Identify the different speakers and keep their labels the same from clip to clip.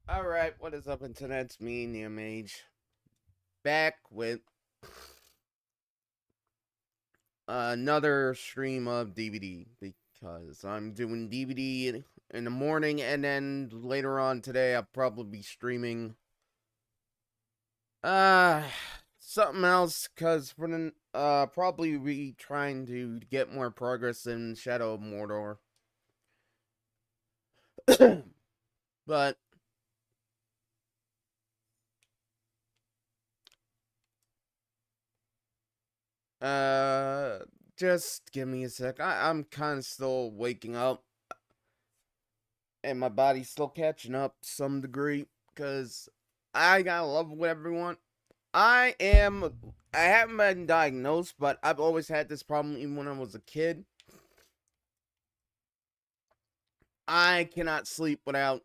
Speaker 1: Alright, what is up, internet? It's me, Neomage, back with another stream of DVD, because I'm doing DVD in the morning, and then later on today I'll probably be streaming uh something else, because we're gonna probably be trying to get more progress in Shadow of Mordor. But Uh, just give me a sec. I'm kind of still waking up, and my body's still catching up to some degree, because I gotta love with everyone. I haven't been diagnosed, but I've always had this problem even when I was a kid. I cannot sleep without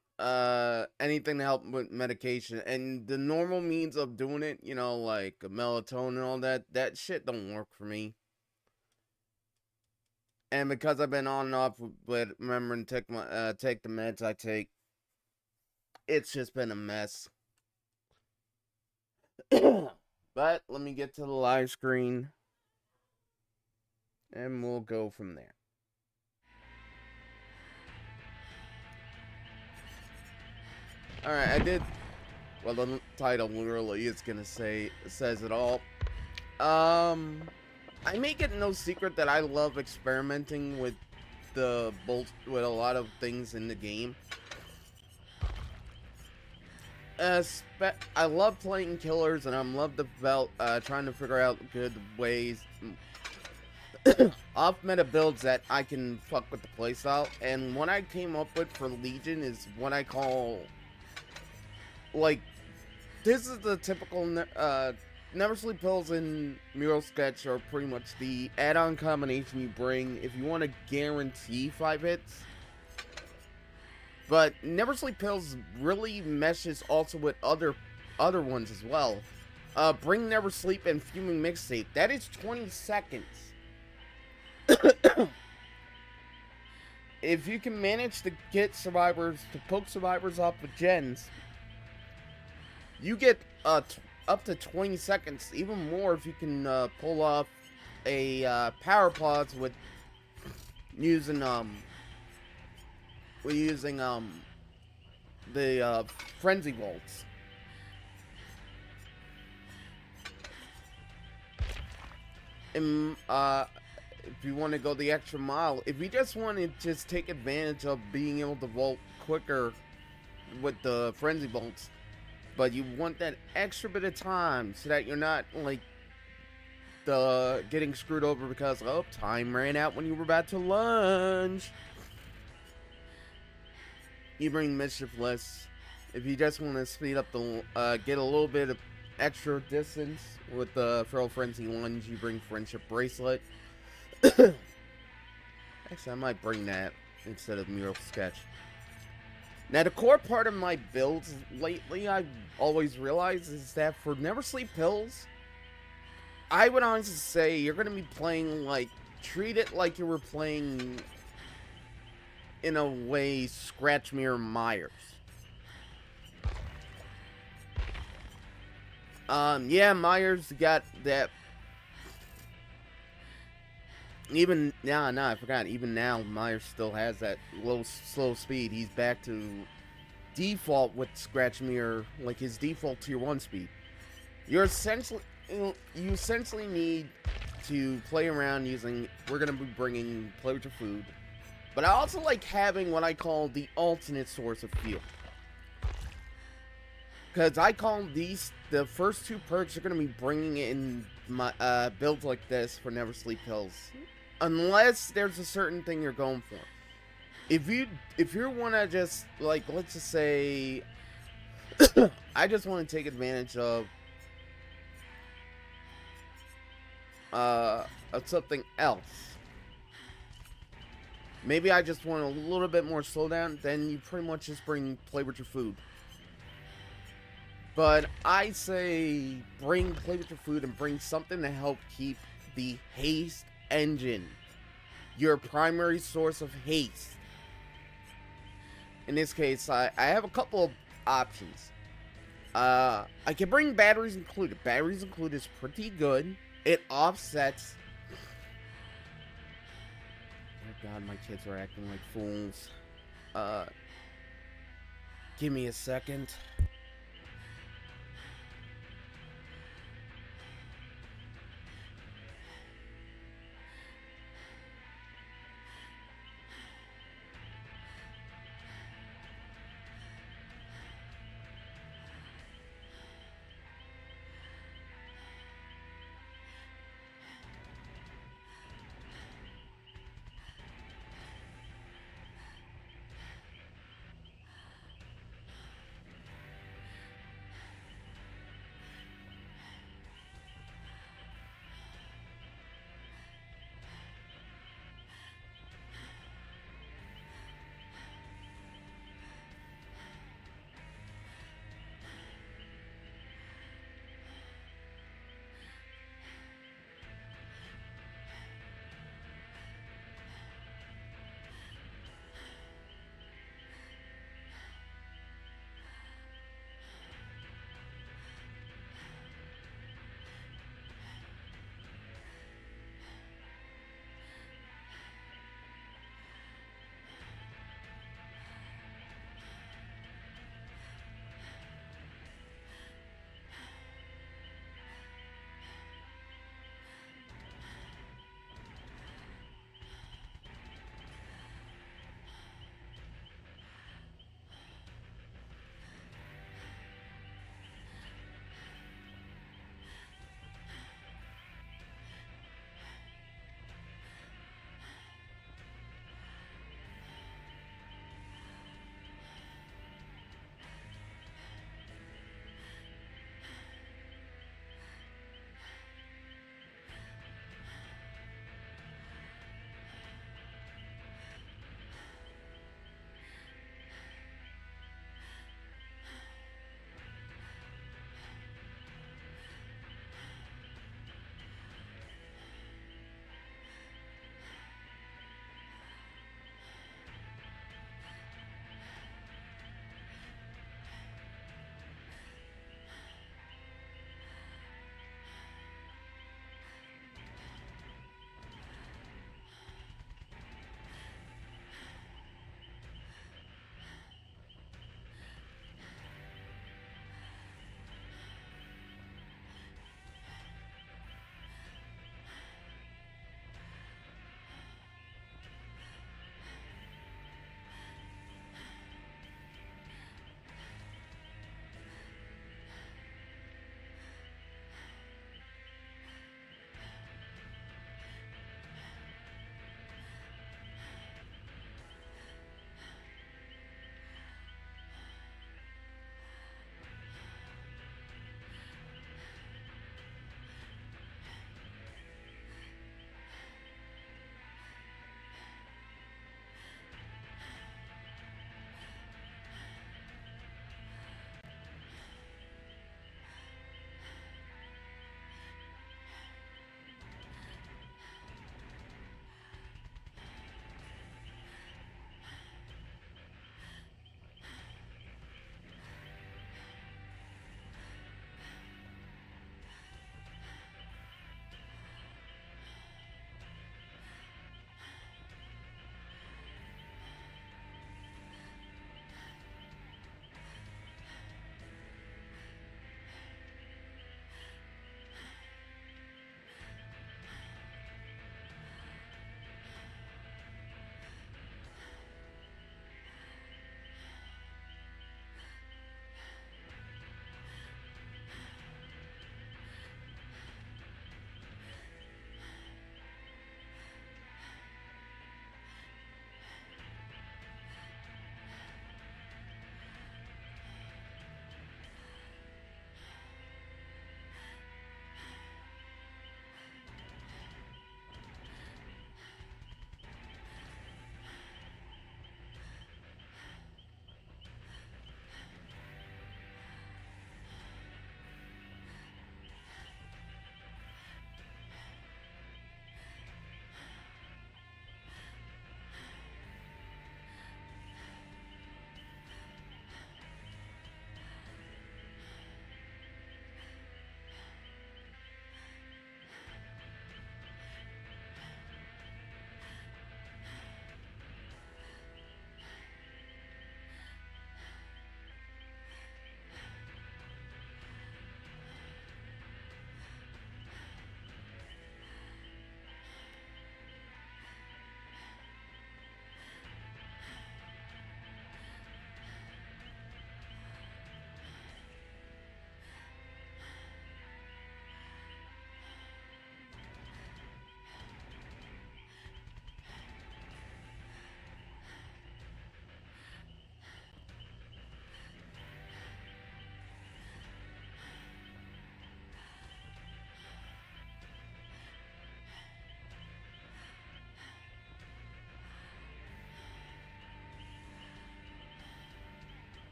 Speaker 1: anything to help with medication, and the normal means of doing it, like melatonin and all that shit don't work for me. And because I've been on and off with remembering to take the meds I take, it's just been a mess. But let me get to the live screen, and we'll go from there. Alright, I did. Well, the title literally is gonna says it all. I make it no secret that I love experimenting with with a lot of things in the game. I love playing killers, and I love trying to figure out good ways, off meta builds that I can fuck with the playstyle. And what I came up with for Legion is what I call, like, this is the typical Never Sleep Pills and Mural Sketch are pretty much the add-on combination you bring if you want to guarantee 5 hits. But Never Sleep Pills really meshes also with other ones as well. Bring Never Sleep and Fuming Mixtape. That is 20 seconds. If you can manage to get survivors, to poke survivors off with gens, you get up to 20 seconds, even more if you can pull off a power pods with using the frenzy bolts. And if you want to go the extra mile, if you just want to just take advantage of being able to vault quicker with the frenzy bolts, but you want that extra bit of time so that you're not like getting screwed over because time ran out when you were about to lunge, you bring Mischiefless. If you just want to speed up the get a little bit of extra distance with the Feral Frenzy Lunge, you bring Friendship Bracelet. Actually, I might bring that instead of Mural Sketch. Now, the core part of my builds lately, I've always realized, is that for Never Sleep Pills, I would honestly say you're going to be playing, like, treat it like you were playing, in a way, Scratch Mirror Myers. Yeah, Myers got that. Even now, I forgot. Even now, Myers still has that slow speed. He's back to default with Scratch Mirror, like his default tier 1 speed. You essentially need to play around using. We're gonna be bringing Play With Your Food, but I also like having what I call the alternate source of fuel, because I call these the first 2 perks are gonna be bringing in my builds like this for Never Sleep Pills. Unless there's a certain thing you're going for. If you want to just, like, let's just say, I just want to take advantage of something else. Maybe I just want a little bit more slowdown, then you pretty much just Play With Your Food. But I say Play With Your Food and bring something to help keep the haste engine, your primary source of haste. In this case, I have a couple of options. I can bring batteries included. Batteries included is pretty good. It offsets. Oh god, my kids are acting like fools. Uh, Give me a second.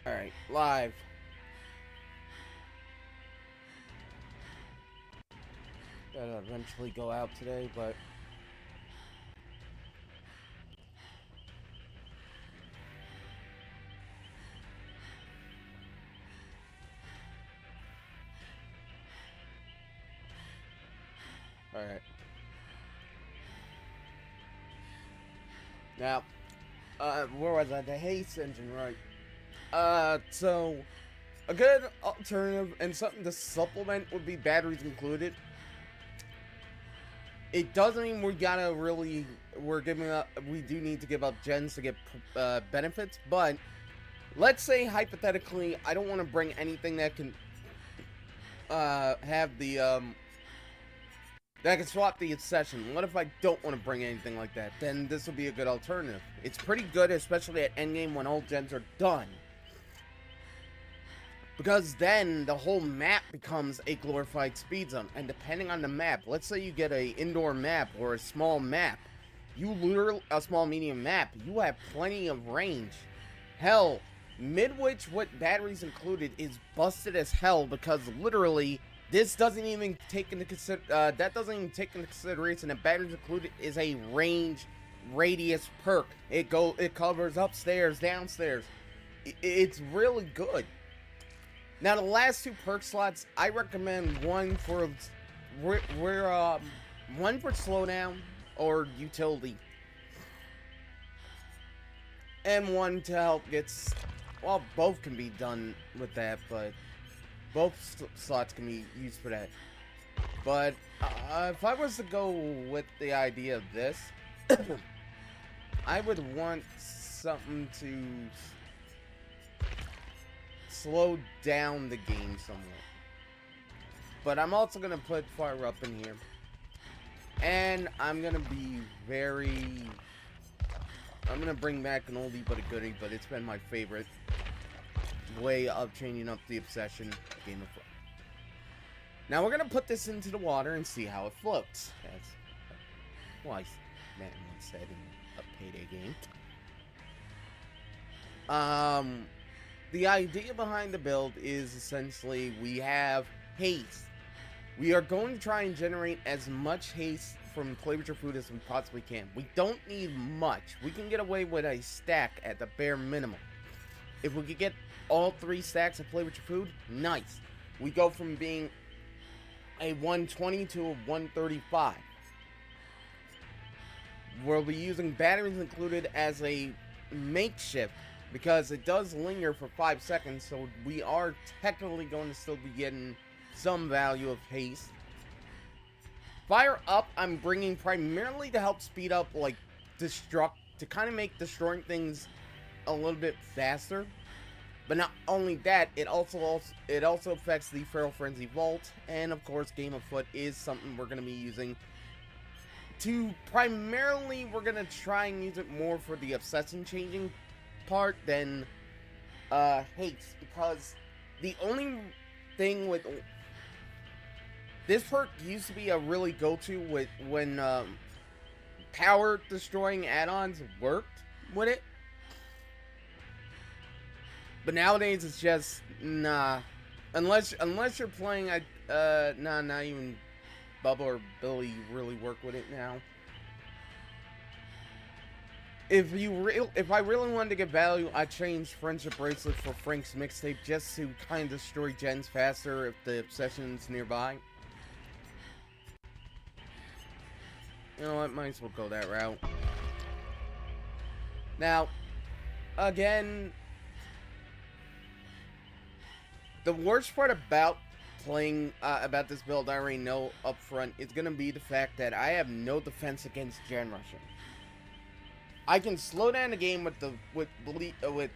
Speaker 1: Alright, live. Gotta eventually go out today, but... Alright. Now, where was I? The haste engine, right. So, a good alternative and something to supplement would be batteries included. It doesn't mean we gotta really, we do need to give up gens to get benefits, but let's say hypothetically, I don't want to bring anything that can, have the, that can swap the obsession. What if I don't want to bring anything like that? Then this will be a good alternative. It's pretty good, especially at endgame when all gens are done. Because then the whole map becomes a glorified speed zone. And depending on the map, let's say you get a indoor map or a small map. You literally, a small medium map, you have plenty of range. Hell, Midwich with batteries included is busted as hell because literally this doesn't even take into consideration that batteries included is a range radius perk. It covers upstairs, downstairs. It's really good. Now the last two perk slots, I recommend one for slowdown or utility, and one to help get. Well, both can be done with that, but both slots can be used for that. But if I was to go with the idea of this, I would want something to slow down the game somewhat. But I'm also gonna put fire up in here, and I'm gonna bring back an oldie but a goodie, but it's been my favorite way of changing up the obsession Game of Thrones. Now we're gonna put this into the water and see how it floats. That's what man once said in a payday game. The idea behind the build is essentially we have haste. We are going to try and generate as much haste from Play With Your Food as we possibly can. We don't need much. We can get away with a stack at the bare minimum. If we could get all 3 stacks of Play With Your Food, nice. We go from being a 120 to a 135. We'll be using batteries included as a makeshift, because it does linger for 5 seconds, so we are technically going to still be getting some value of haste. Fire up, I'm bringing primarily to help speed up, like, to kind of make destroying things a little bit faster. But not only that, it also affects the Feral Frenzy Vault, and of course, Game of Foot is something we're going to be using to primarily, we're going to try and use it more for the obsession changing part than haste, because the only thing with this perk used to be a really go-to with when power destroying add-ons worked with it, but nowadays it's just nah. Unless you're playing not even Bubba or Billy really work with it now. If I really wanted to get value, I changed Friendship Bracelet for Frank's Mixtape just to kind of destroy gens faster if the obsession's nearby. You know what, might as well go that route. Now, again, the worst part about playing, about this build, I already know up front, is going to be the fact that I have no defense against gen rushing. I can slow down the game with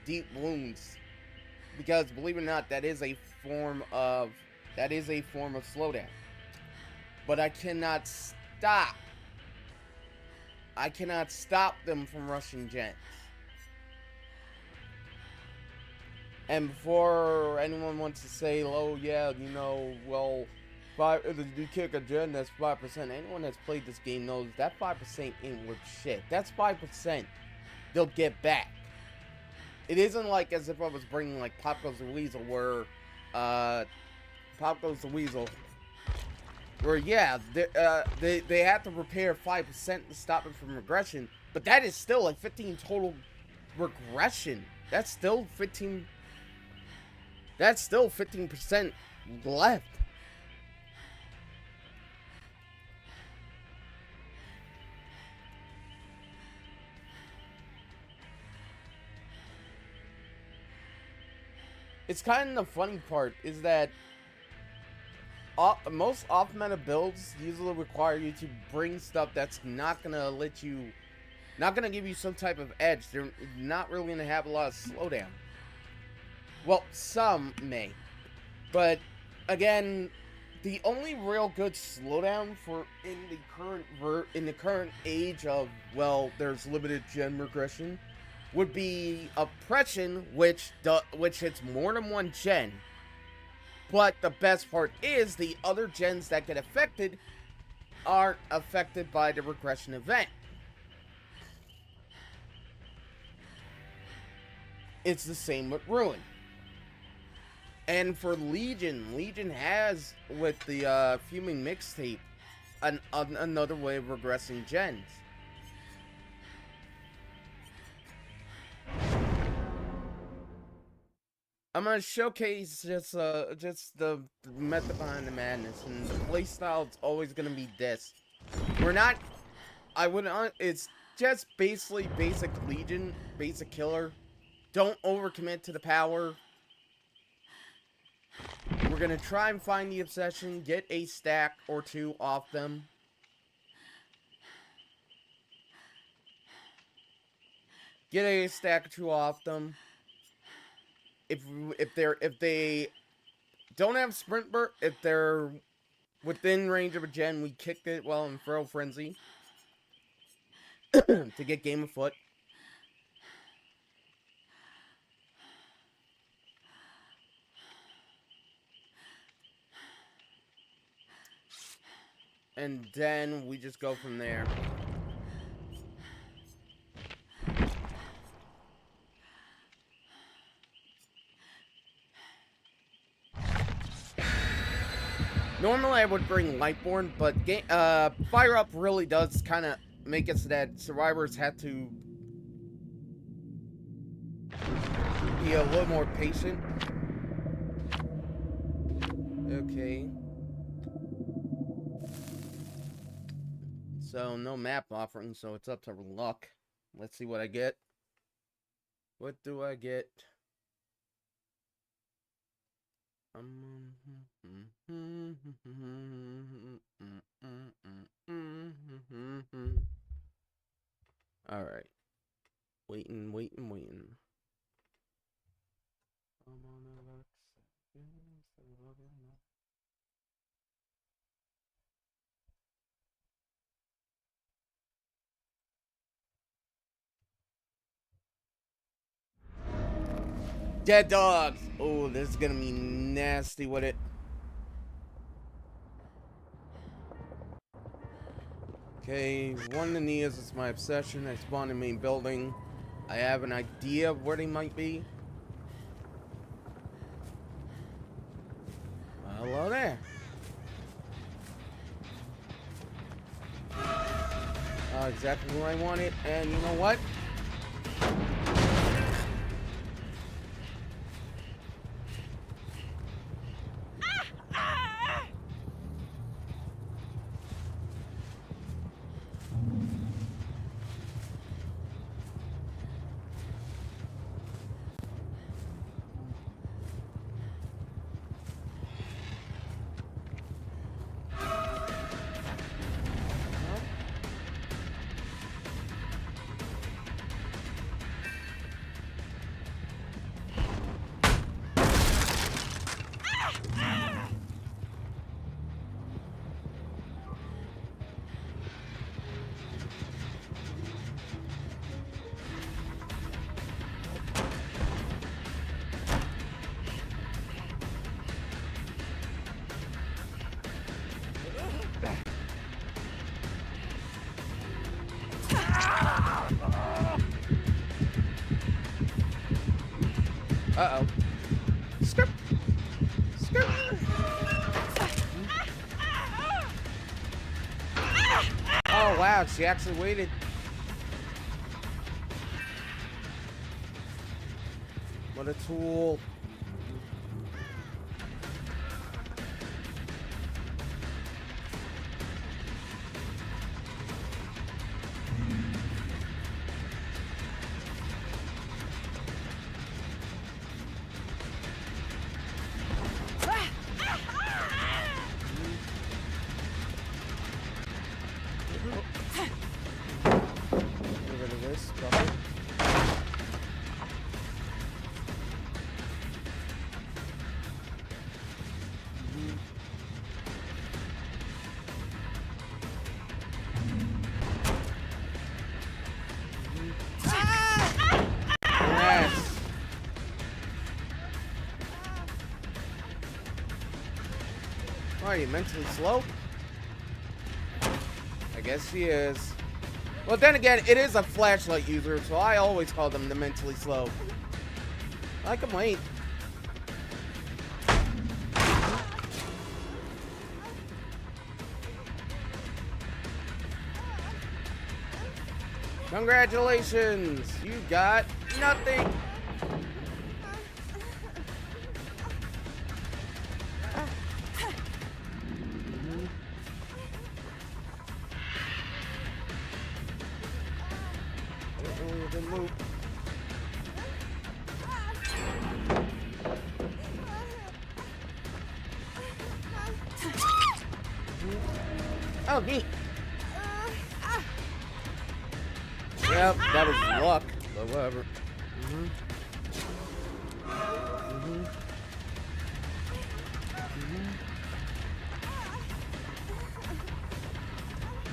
Speaker 1: deep wounds, because believe it or not, that is a form of slowdown. But I cannot stop. I cannot stop them from rushing gens. And before anyone wants to say, oh yeah, you know, well, if you kick a gen, that's 5%. Anyone that's played this game knows that 5% ain't worth shit. That's 5% they'll get back. It isn't like as if I was bringing like Pop Goes the Weasel, where Pop Goes the Weasel, where yeah, they have to repair 5% to stop it from regression, but that is still like 15 total regression. That's still 15. That's still 15% left. It's kind of the funny part is that most off-meta builds usually require you to bring stuff that's not gonna give you some type of edge. They're not really gonna have a lot of slowdown. Well, some may, but again, the only real good slowdown for in the current age of, well, there's limited gen regression, would be oppression, which hits more than one gen. But the best part is the other gens that get affected aren't affected by the regression event. It's the same with Ruin. And for Legion has, with the Fuming Mixtape, another way of regressing gens. I'm gonna showcase just the method behind the madness, and the playstyle is always gonna be this. It's just basically basic Legion, basic killer. Don't overcommit to the power. We're gonna try and find the obsession, get a stack or two off them. Get a stack or two off them. If they don't have sprint burst, if they're within range of a gen, we kicked it well in Feral Frenzy to get game afoot. And then we just go from there. Normally I would bring Lightborn, but Fire Up really does kind of make it so that survivors have to be a little more patient. Okay. So, no map offering, so it's up to luck. Let's see what I get. What do I get? Alright. Waiting. Dead dogs! Oh, this is gonna be nasty with it. Okay, one of the Nias is my obsession. I spawned in main building. I have an idea of where they might be. Hello there. Exactly where I want it, and you know what? Uh-oh. Skip. Skip. Oh, wow. She actually waited. What a tool. Are you mentally slow? I guess she is. Well, then again, it is a flashlight user, so I always call them the mentally slow. I can wait. Congratulations! You got nothing! Move. Oh, neat. Yep, that was luck, but whatever.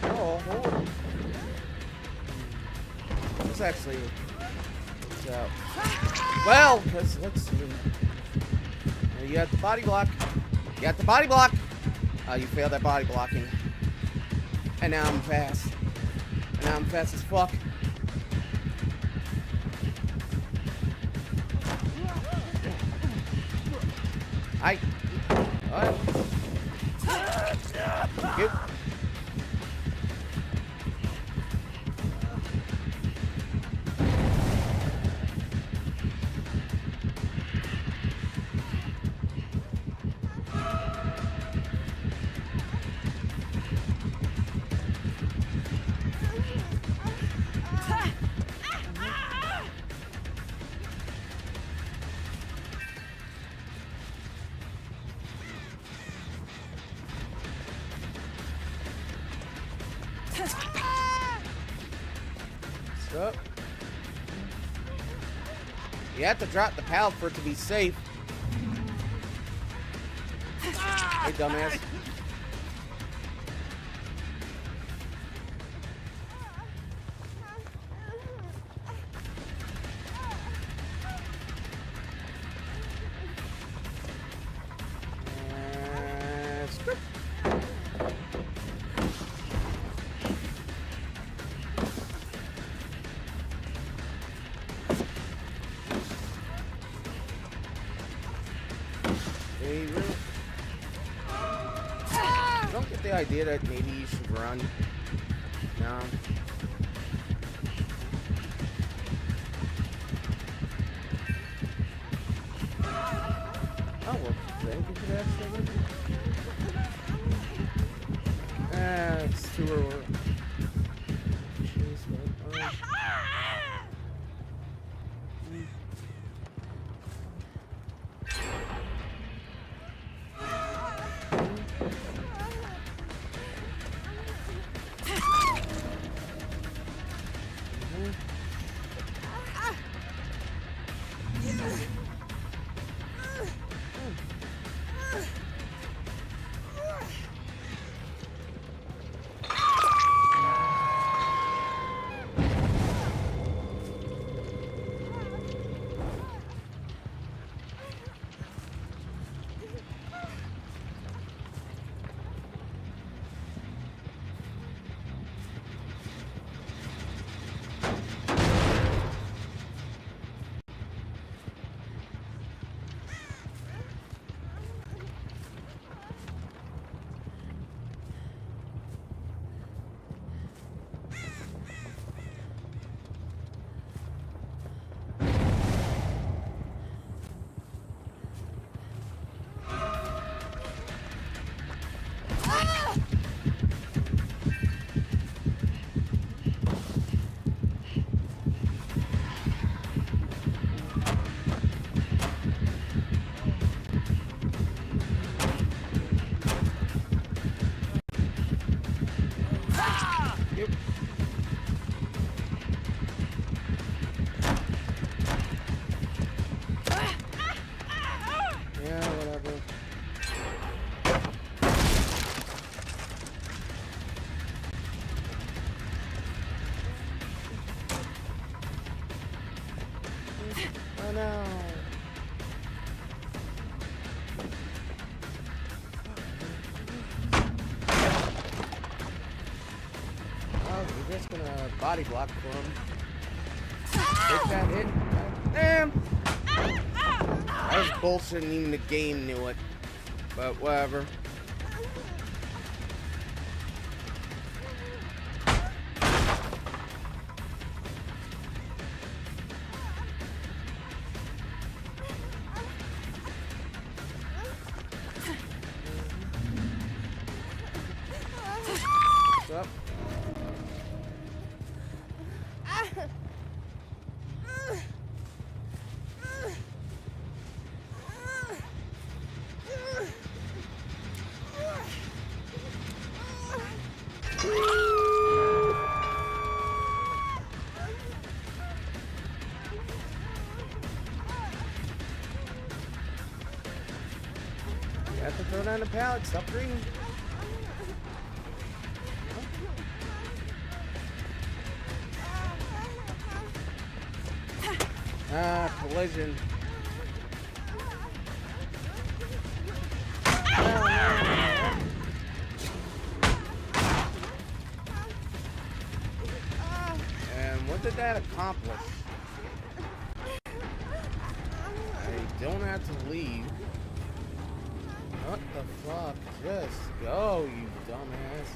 Speaker 1: Oh, hold on. Let's actually. So, well, let's see. You got the body block. You got the body block. You failed that body blocking. And now I'm fast. And now I'm fast as fuck. Alright. Yep. Up. You have to drop the pallet for it to be safe. Hey, dumbass. Script. Don't get the idea that maybe you should run. No. Oh, well, thank you for that. It's too early. Oh no. Oh, we're just gonna body block for him. Take that hit. Damn! That was bullshit and even the game knew it. But whatever. What's up? You have to throw down the pallet. Stop breathing. Ah, collision. And what did that accomplish? I don't have to leave. What the fuck? Just go, you dumbass.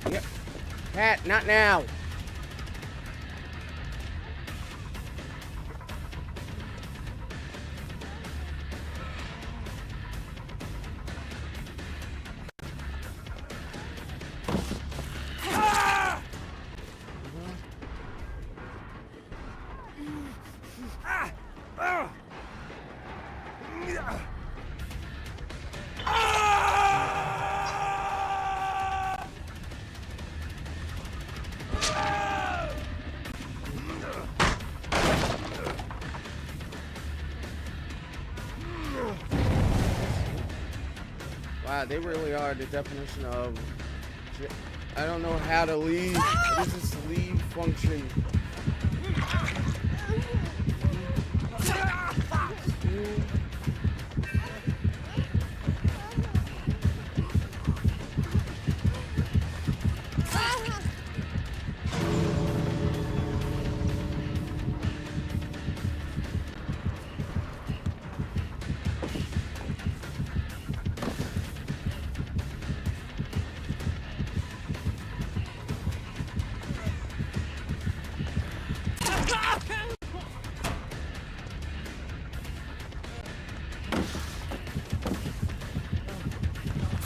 Speaker 1: Yep. Pat, not now. Wow, they really are the definition of... I don't know how to leave. What is this leave function?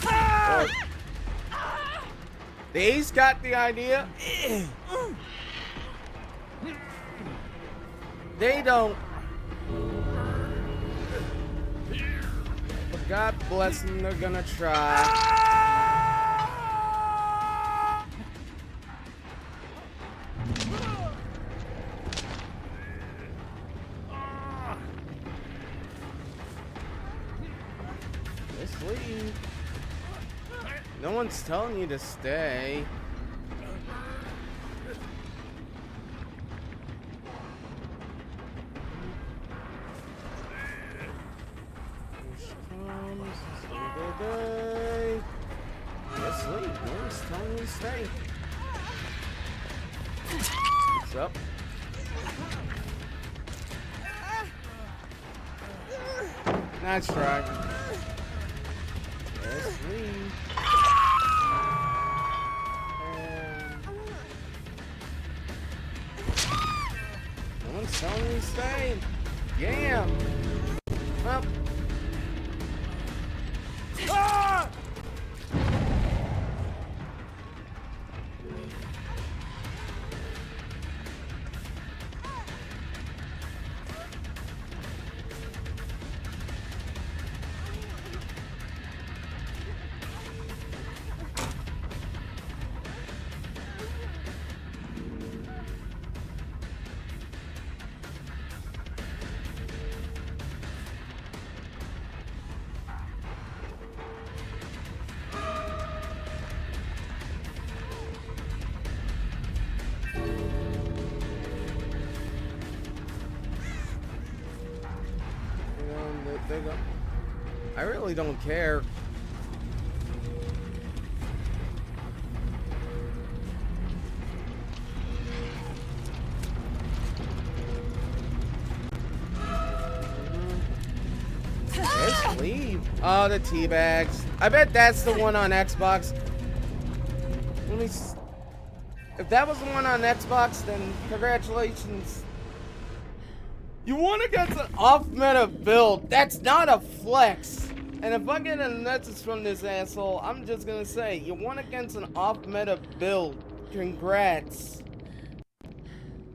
Speaker 1: Oh. They's got the idea. They don't. But God bless them, they're gonna try. Just leave. No one's telling you to stay. Just leave. No one's telling you to stay. What's up? Nice try. Just leave. No one's telling you to stay. Yeah. Well. Ah! I really don't care. Just leave. Oh, the tea bags. I bet that's the one on Xbox. Let me. If that was the one on Xbox, then congratulations. You won against an off-meta build. That's not a flex. And if I get a message from this asshole, I'm just gonna say, you won against an off-meta build. Congrats.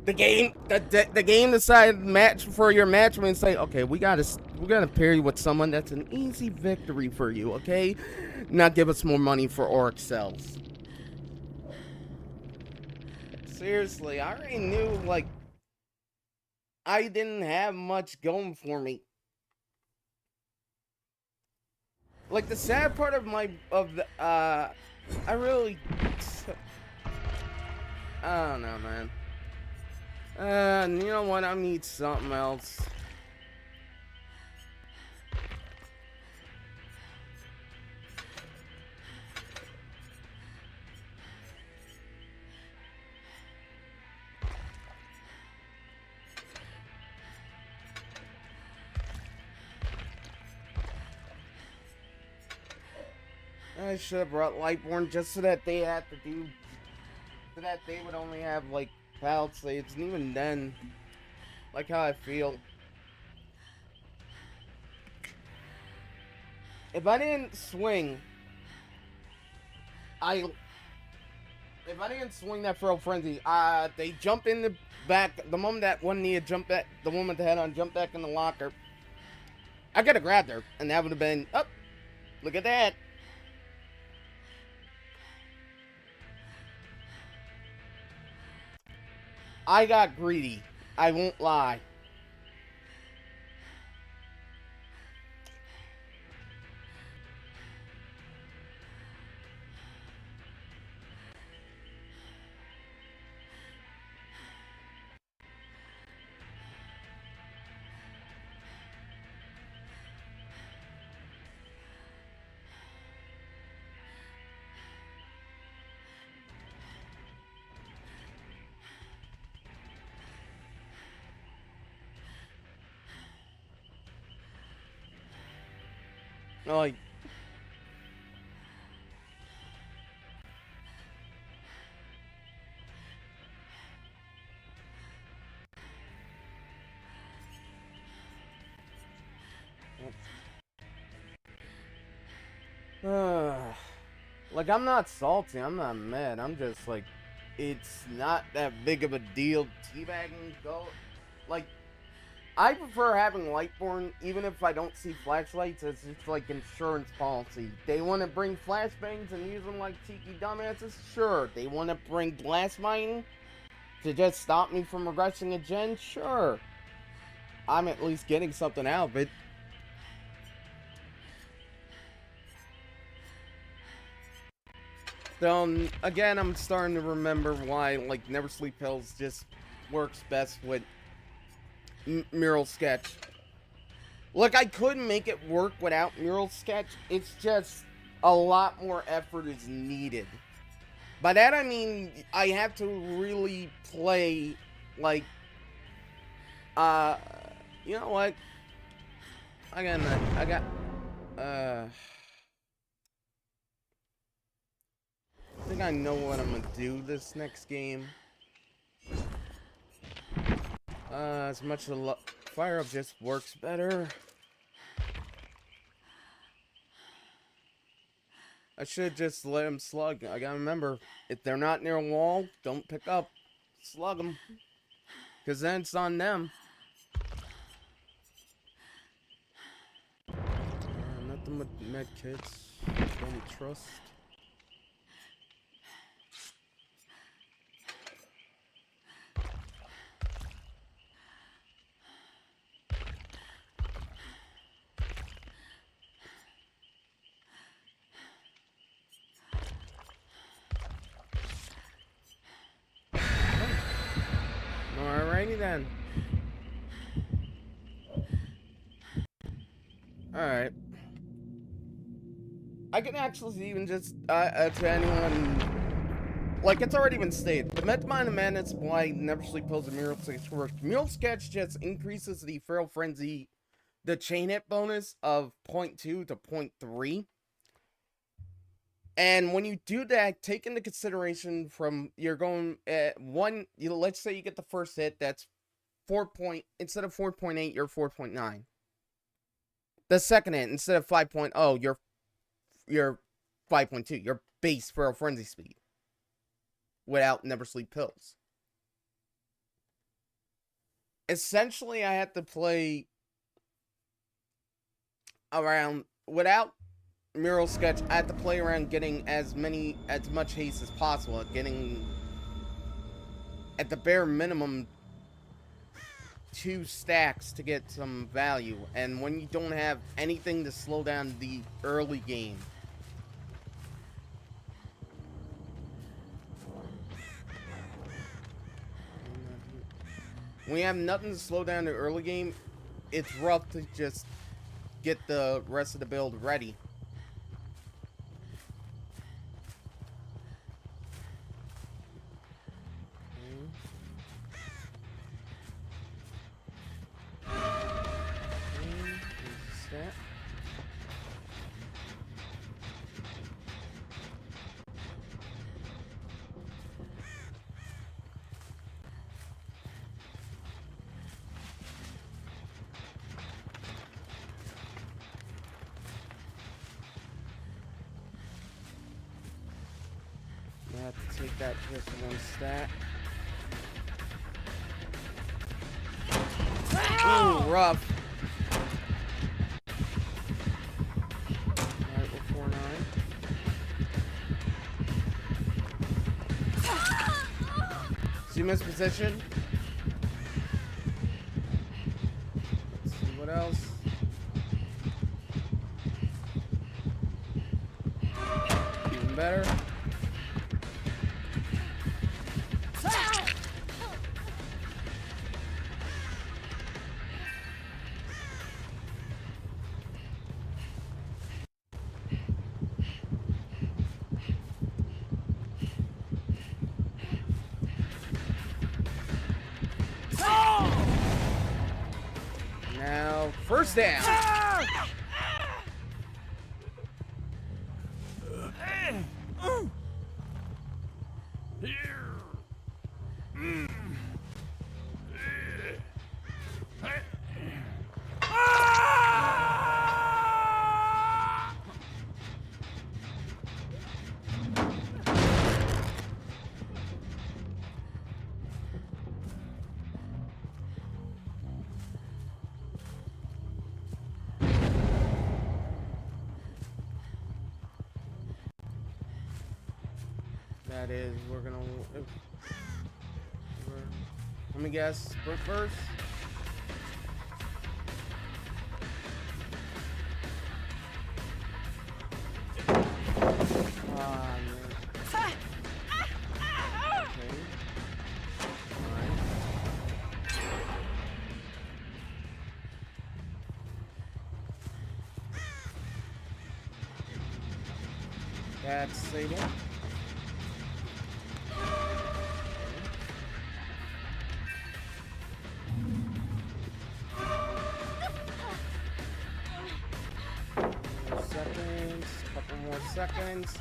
Speaker 1: The game decided match for your matchman and say, okay, we're gonna pair you with someone that's an easy victory for you, okay? Now give us more money for Auric cells. Seriously, I already knew, like, I didn't have much going for me. Like, the sad part of I don't know, man. You know what? I need something else. I should have brought Lightborn just so that they had to do, so that they would only have, like, pallet slaves, and even then, like how I feel. If I didn't swing that Feral Frenzy, they jump in the back, the moment that one Nia jumped back, the woman with the head on jumped back in the locker, I could have grabbed her, and that would have been, oh, look at that. I got greedy. I won't lie. Like, Like, I'm not salty, I'm not mad, I'm just like, it's not that big of a deal teabagging go. Like, I prefer having Lightborn, even if I don't see flashlights. It's just like insurance policy. They want to bring flashbangs and use them like cheeky dumbasses? Sure. They want to bring glass mining to just stop me from regressing a gen? Sure. I'm at least getting something out of it. So, again, I'm starting to remember why, like, Never Sleep Pills just works best with Mural Sketch. Look, I could make it work without Mural Sketch. It's just a lot more effort is needed. By that I mean I have to really play like you know what? I think I know what I'm gonna do this next game. As much as the fire up just works better. I should just let them slug. I gotta remember, if they're not near a wall, don't pick up. Slug them. Because then it's on them. Nothing with med kits. Don't trust. Alrighty then. Alright. I can actually even just, to anyone, like, it's already been stated. The Metamind of Madness, why Never Sleep Pills and Mural Sketch work. Mural Sketch just increases the Feral Frenzy, the chain hit bonus of 0.2 to 0.3. And when you do that, take into consideration from, you're going at let's say you get the first hit, that's instead of 4.8, you're 4.9. The second hit, instead of 5.0, you're 5.2. Your base Feral Frenzy speed. Without Never Sleep Pills. Essentially, I had to play around, without Mural Sketch, I had to play around getting as much haste as possible, getting, at the bare minimum, 2 stacks to get some value. And when you don't have anything to slow down the early game, when you have nothing to slow down the early game, it's rough to just get the rest of the build ready. I have to take that just 1 stat. Ooh, rough. Alright, we're 4-9. See miss position. Let's see what else. Even better. Now, first down. That is, we're gonna. Let me guess. Sprint first. That's Sable. Seconds, couple more seconds.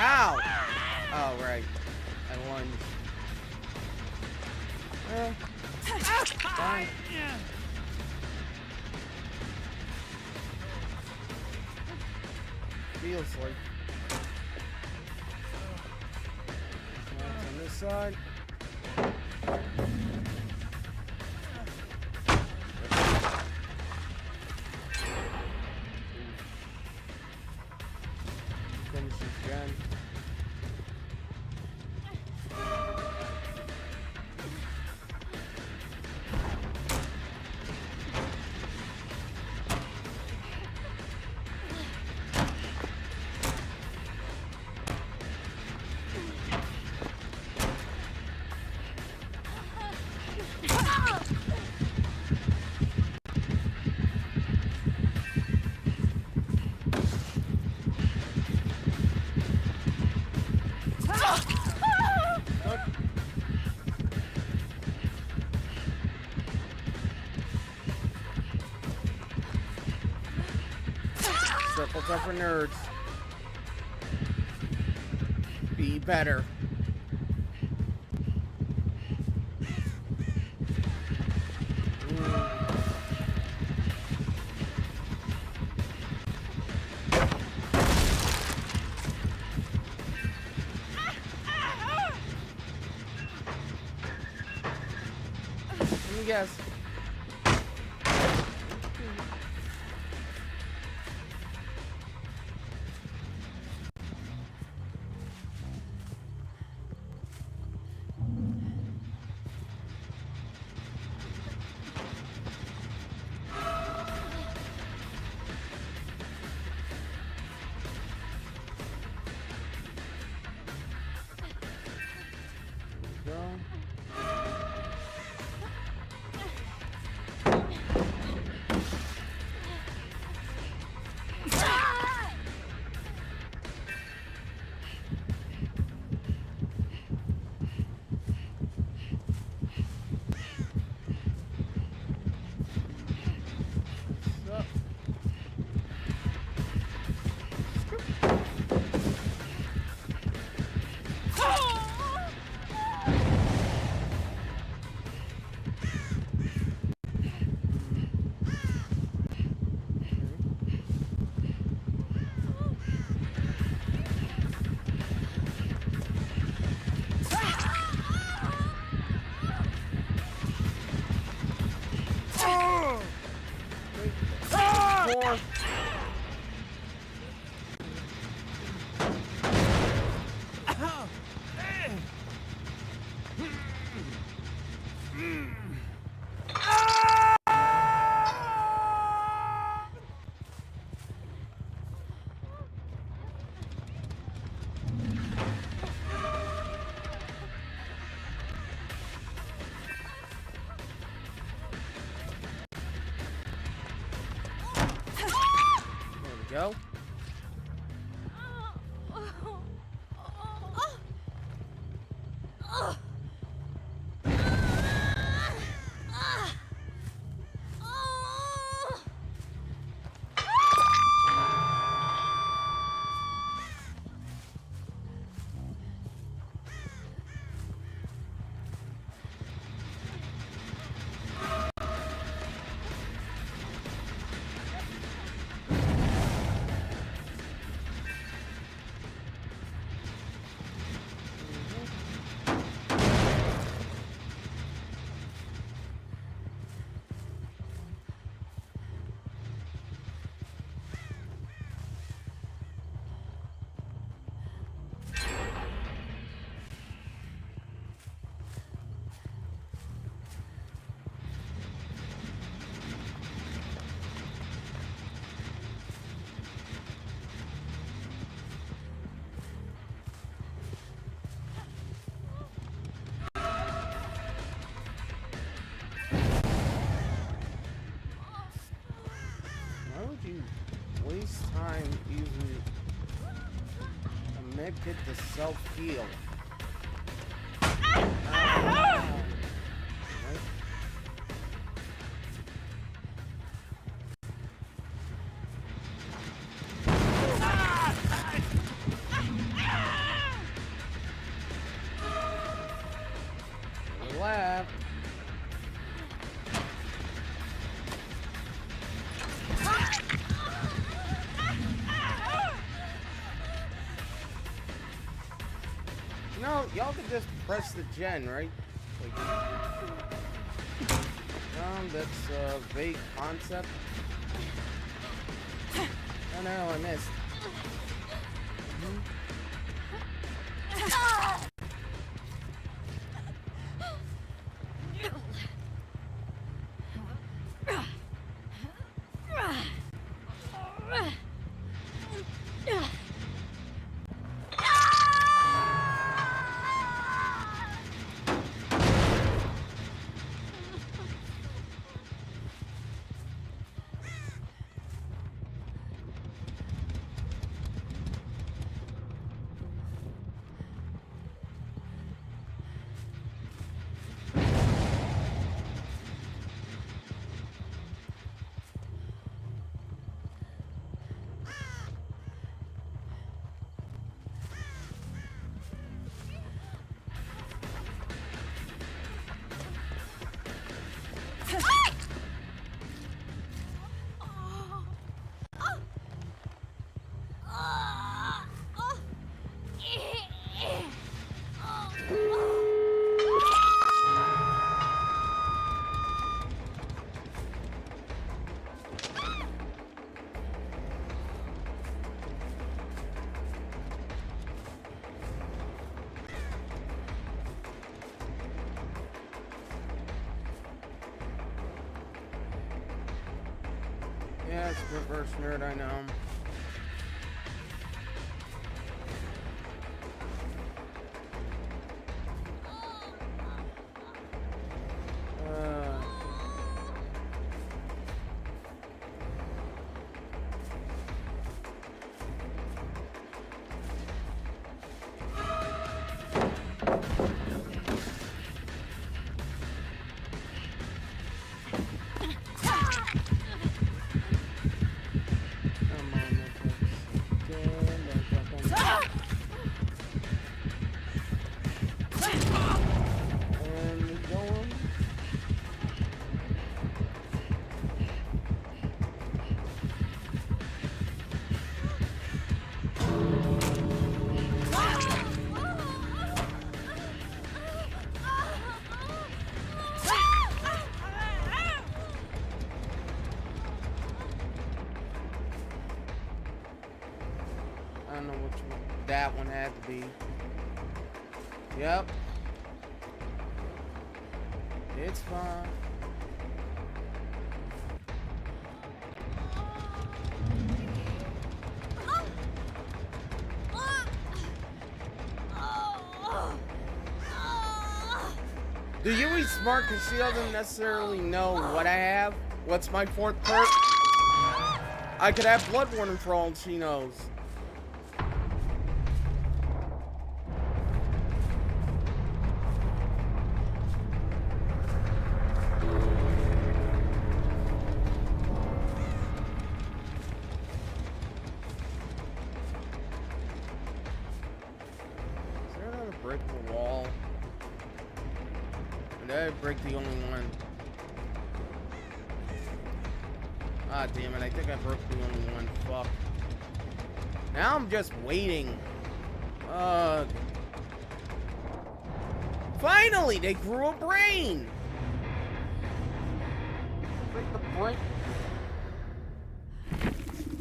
Speaker 1: Ow! Oh, right. I lunged. Fine. Feels like. That's on this side. Finish this gun. Circles are for nerds. Be better. Let me guess. Go. med kit to self-heal. Left. No, y'all can just press the gen, right? Like, that's a vague concept. Oh no, I missed. Yeah, it's reverse nerd, I know. I don't know which one. That one had to be. Yep. It's fine. Do you be smart because she doesn't necessarily know what I have? What's my fourth perk? I could have Bloodborne for all she knows. Break the wall. And I break the only one. Ah, damn it. I think I broke the only one. Fuck. Now I'm just waiting. Finally, they grew a brain. Break the brain.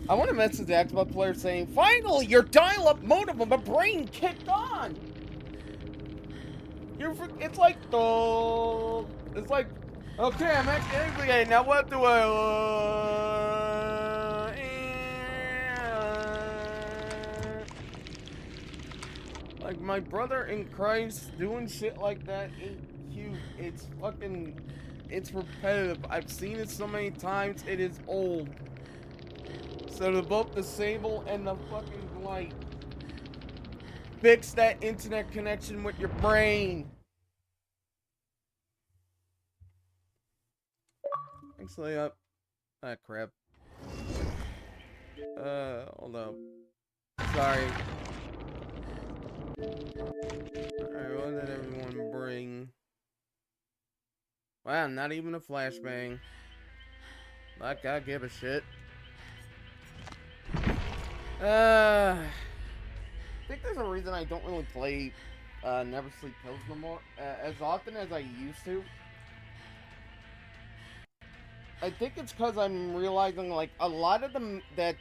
Speaker 1: I want to message the Xbox player saying, finally, your dial-up modem of a brain kicked on. It's like, it's like, okay, I'm angry, now what do I, like, my brother in Christ doing shit like that ain't cute. It's fucking, it's repetitive. I've seen it so many times, it is old. So to both disable and the fucking light. Fix that internet connection with your brain. Actually, ah, crap. Hold up. Sorry. Alright, what did everyone bring? Wow, not even a flashbang. Like I give a shit. I think there's a reason I don't really play Never Sleep Pills no more as often as I used to. I think it's because I'm realizing, like, a lot of them that,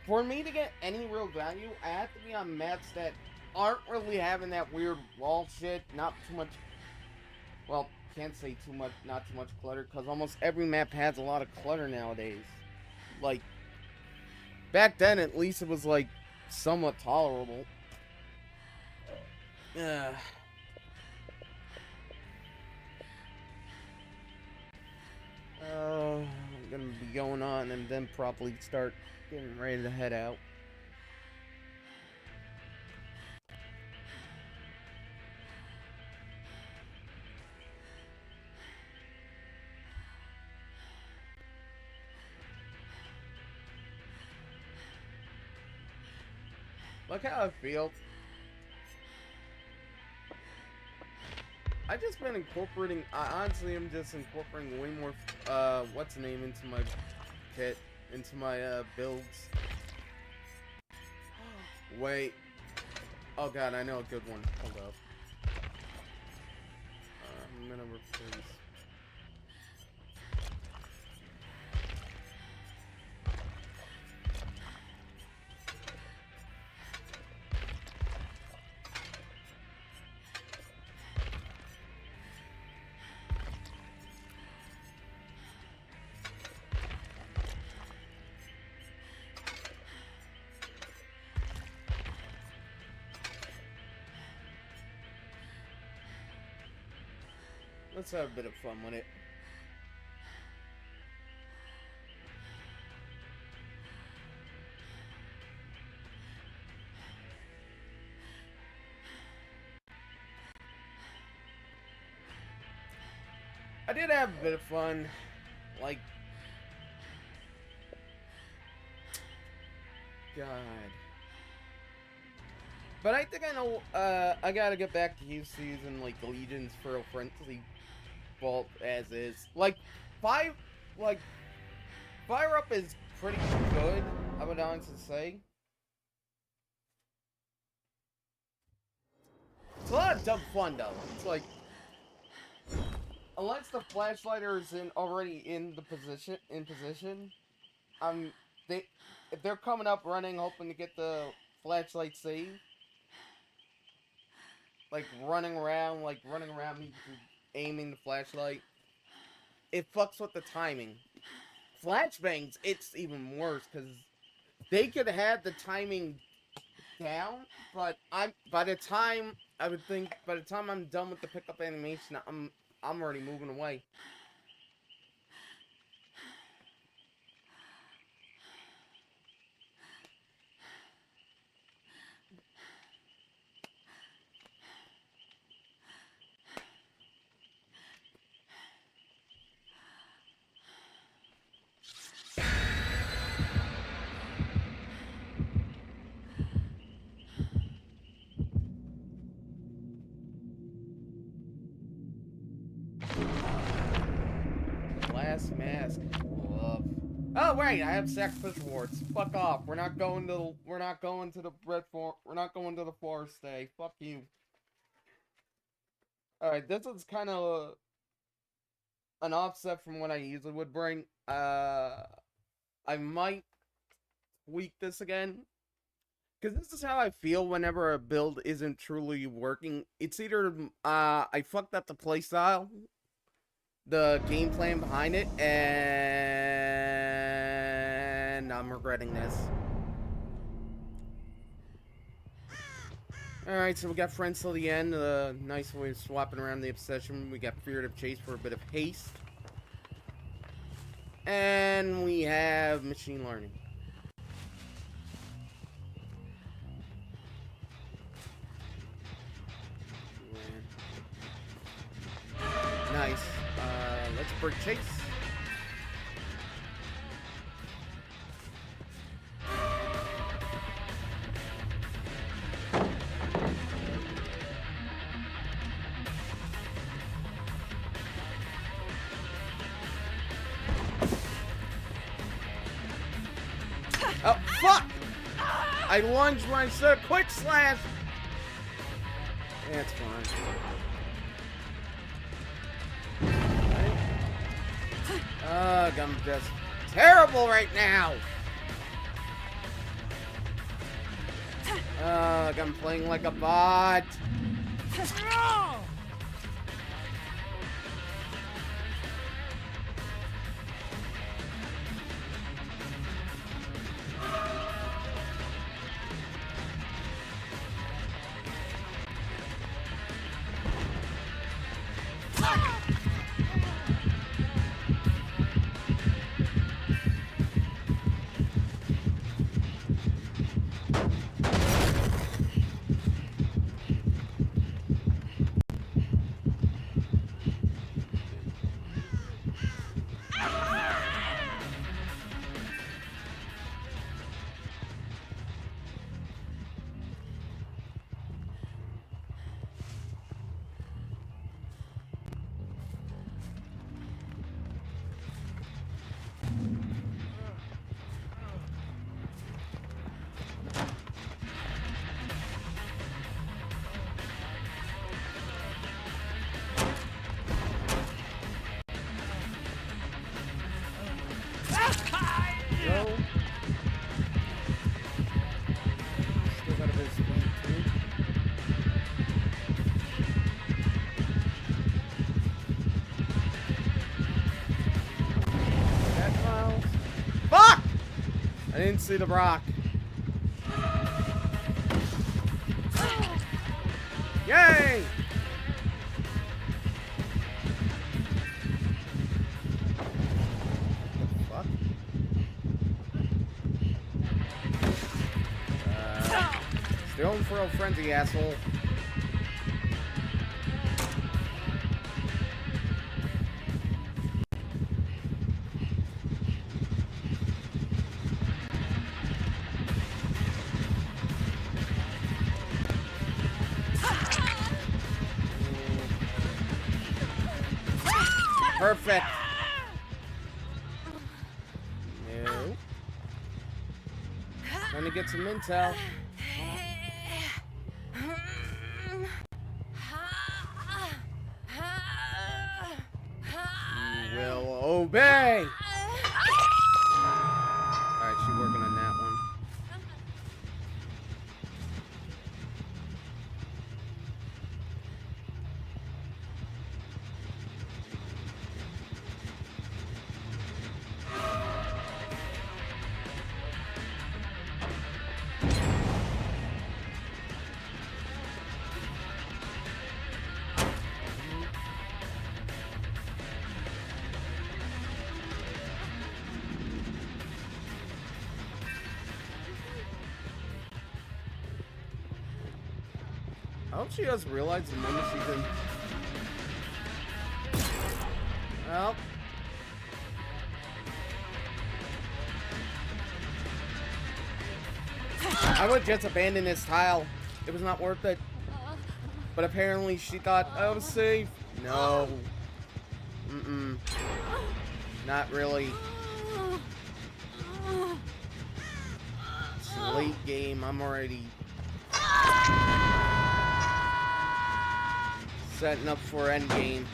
Speaker 1: for me to get any real value, I have to be on maps that aren't really having that weird wall shit, not too much, well, can't say too much, not too much clutter, because almost every map has a lot of clutter nowadays. Like, back then, at least it was, like, somewhat tolerable. I'm gonna be going on and then probably start getting ready to head out. Look how I feel. I just been incorporating. Honestly, I'm just incorporating way more. What's the name into my kit, into my builds. Wait. Oh god, I know a good one. Hold up. I'm gonna replace. Let's have a bit of fun with it. I did have a bit of fun. Like, God. But I think I know, I gotta get back to UC's and, like, the Legion's for a friendly vault as is. Like, Fire Up is pretty good, I would honestly say. It's a lot of dumb fun, though. It's like, unless the flashlighter is already in position, if they're coming up running, hoping to get the flashlight saved, like running around me, aiming the flashlight, it fucks with the timing. Flashbangs, it's even worse because they could have the timing down, but by the time I'm done with the pickup animation, I'm already moving away. Glass mask. Love. Oh right, I have sacrificial wards. Fuck off. We're not going to the forest day. Fuck you. Alright, this is kind of an offset from what I usually would bring. I might tweak this again. Because this is how I feel whenever a build isn't truly working. It's either, I fucked up the playstyle, the game plan behind it, and I'm regretting this. Alright, so we got friends till the end. Nice way of swapping around the obsession. We got Fear of Chase for a bit of haste. And we have machine learning. Super chase. Oh, fuck! I lunged when I said quick slash! That's fine. Ugh, I'm just terrible right now! Ugh, I'm playing like a bot! I didn't see the rock. Yay! What? Still in for a frenzy, asshole. Perfect. No. Trying to get some intel. You will obey. Alright, she's working on that one. I hope she doesn't realize the moment she's in. Well. I would just abandon this tile. It was not worth it. But apparently she thought I was safe. No. Mm-mm. Not really. It's late game. I'm already setting up for endgame.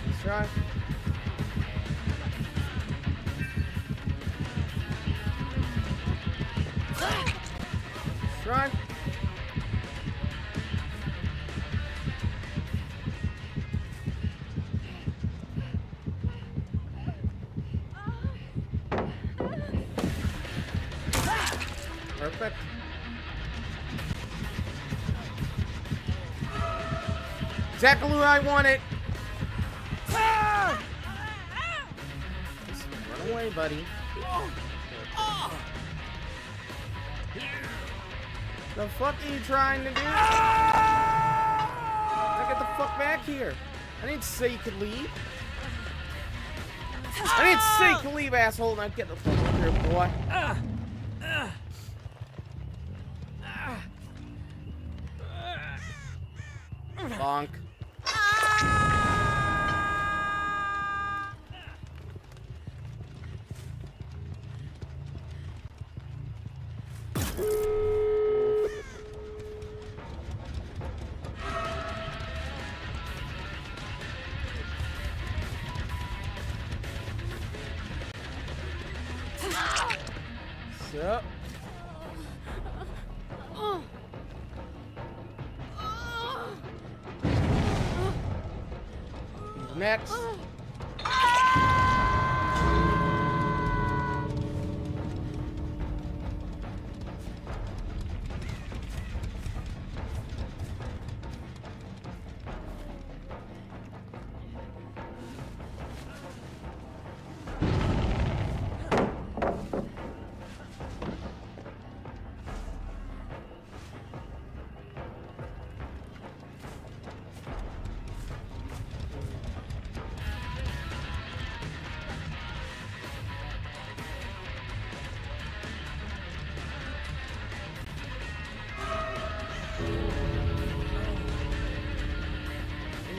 Speaker 1: Let's try. Try. Perfect. exactly what I wanted. Just run away, buddy. The fuck are you trying to do? Now get the fuck back here. I didn't say you could leave. I didn't say you could leave, asshole. Now get the fuck up here, boy. Bonk. So. Next.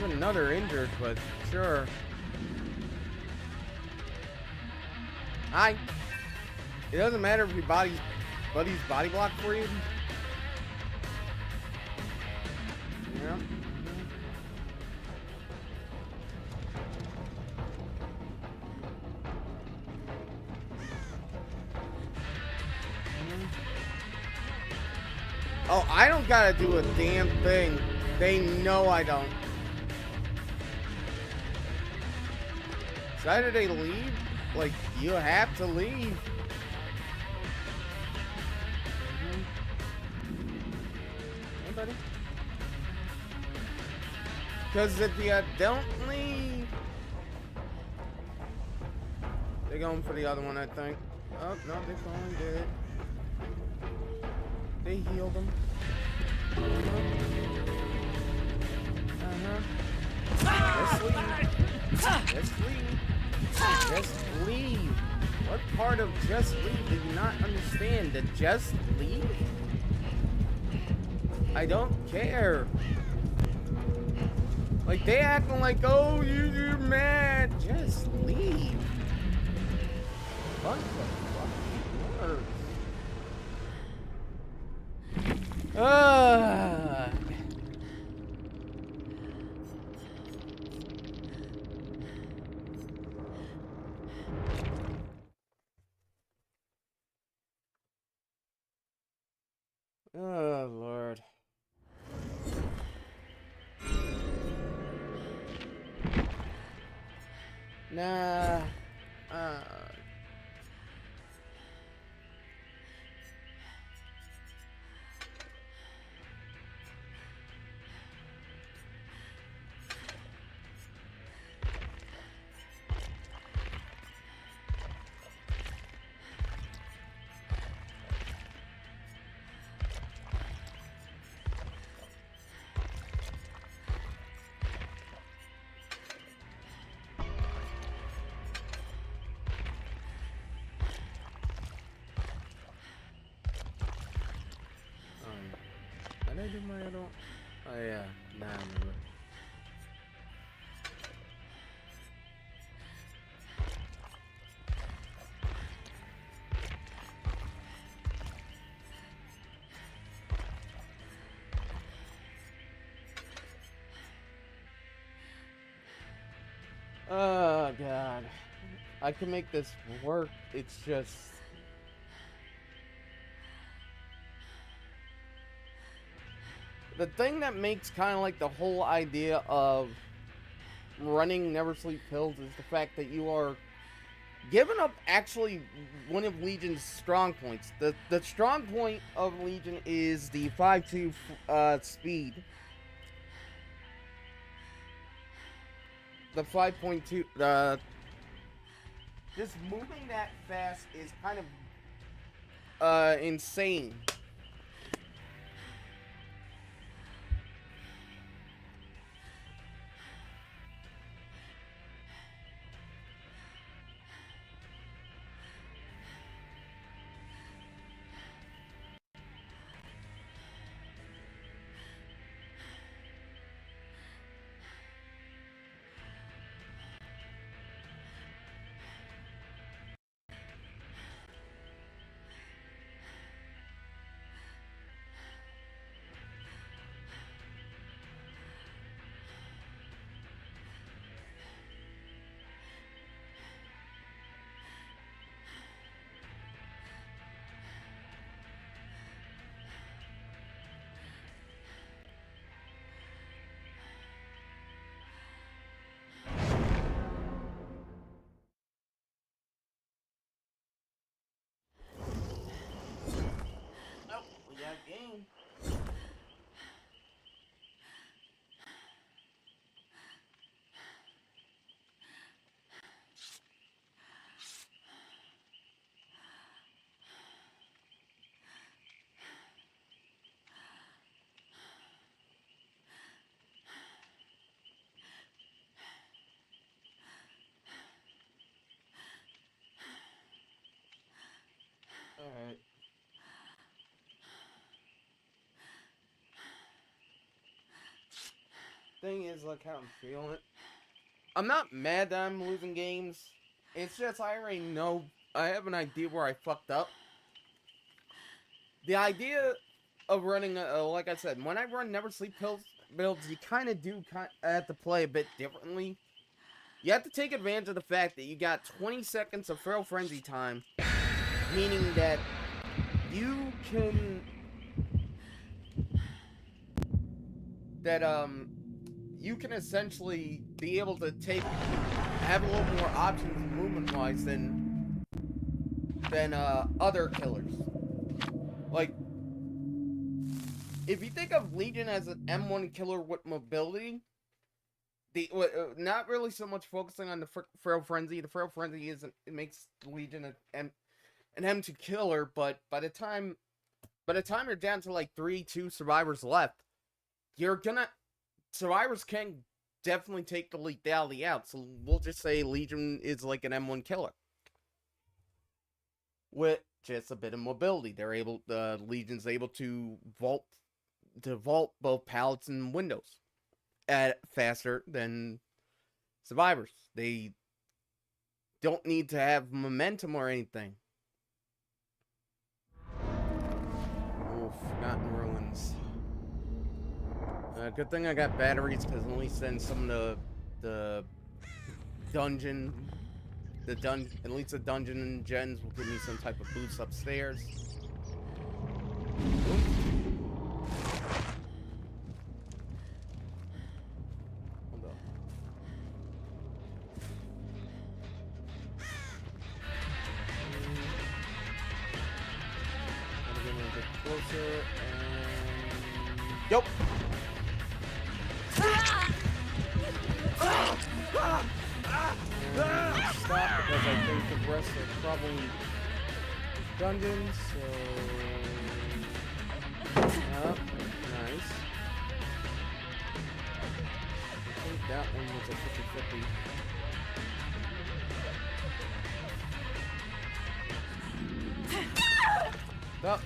Speaker 1: Another injured, but sure. Hi. It doesn't matter if your buddy's body block for you. Yeah. Oh, I don't gotta do a damn thing. They know I don't. Saturday leave? Like, you have to leave. Hey, buddy. Because if you don't leave... They're going for the other one, I think. Oh, no, they finally did it. They healed him. Just leave. Just leave. Just leave. What part of just leave do you not understand? The just leave? I don't care. Like, they acting like, oh, you're mad. Just leave. What the fuck words? Oh, Lord. Nah. Did I do my other one? Oh yeah, nah, I remember. Oh God, I can make this work. It's just. The thing that makes kind of like the whole idea of running Never Sleep Pills is the fact that you are giving up actually one of Legion's strong points. The strong point of Legion is the 5.2 speed. the 5.2, just moving that fast is kind of, insane. Oh, we got game. Alright. Thing is, look how I'm feeling. I'm not mad that I'm losing games. It's just I already know, I have an idea where I fucked up. The idea of running, like I said, when I run Never Sleep Pills builds, you kind of do have to play a bit differently. You have to take advantage of the fact that you got 20 seconds of Feral Frenzy time, meaning that you can, you can essentially be able to have a little more options movement-wise than other killers. Like, if you think of Legion as an M1 killer with mobility, not really so much focusing on the Feral Frenzy. The Feral Frenzy it makes Legion an M2 killer, but by the time you're down to like 3-2 survivors left, survivors can definitely take the lethality out. So we'll just say Legion is like an M1 killer with just a bit of mobility. Legion's able to vault both pallets and windows at faster than survivors. They don't need to have momentum or anything. Oh, Forgotten Ruins. Good thing I got batteries, because at least then some of the dungeon and gens will give me some type of boost upstairs. Hold up. Gotta get a little bit closer and... Yup! Stop, because I think the rest are probably dungeons, so... nice. I think that one was a 50-50. Stop.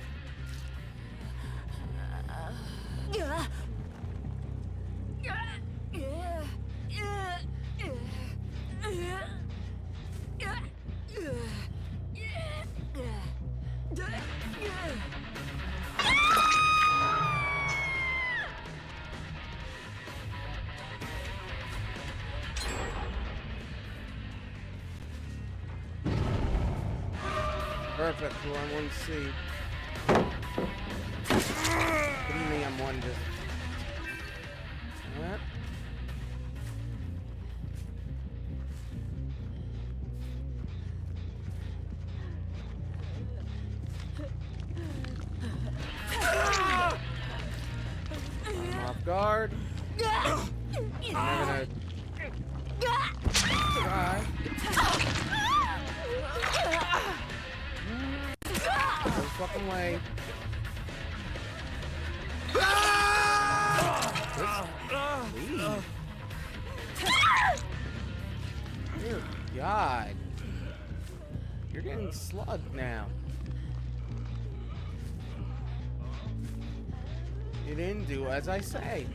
Speaker 1: Perfect, we're on 1C. What do you mean I'm one just... What? I'm off guard. I'm gonna... try. No fucking way. Leave. Dear God. You're getting slugged now. You didn't do as I say.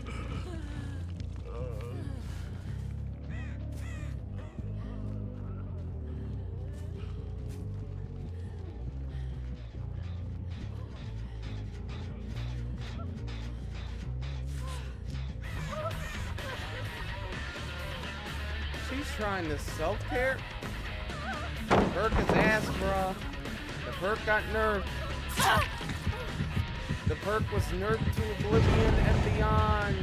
Speaker 1: She's trying to self-care. Perk his ass, bruh. The perk got nerfed. The perk was nerfed to oblivion and beyond.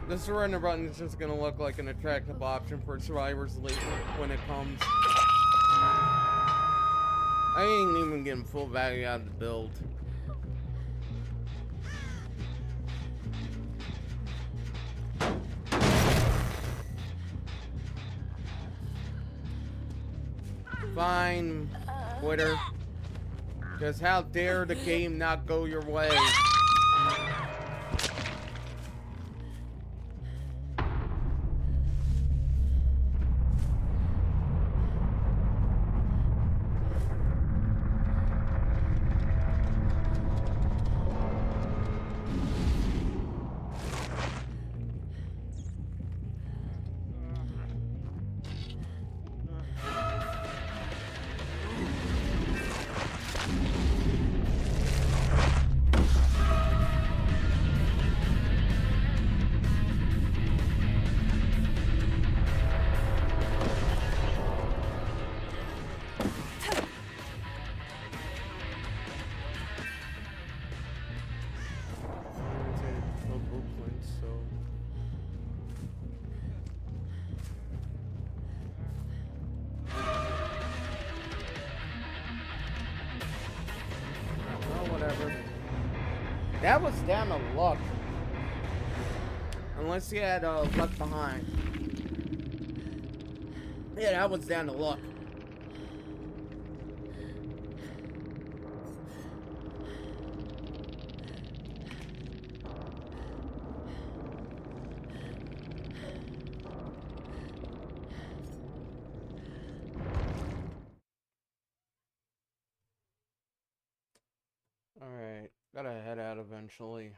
Speaker 1: The surrender button is just gonna look like an attractive option for survivors later when it comes. I ain't even getting full value out of the build. Fine, quitter. Because how dare the game not go your way? That was down to luck. Unless he had luck behind. Yeah, that was down to luck. Alright, gotta head out eventually.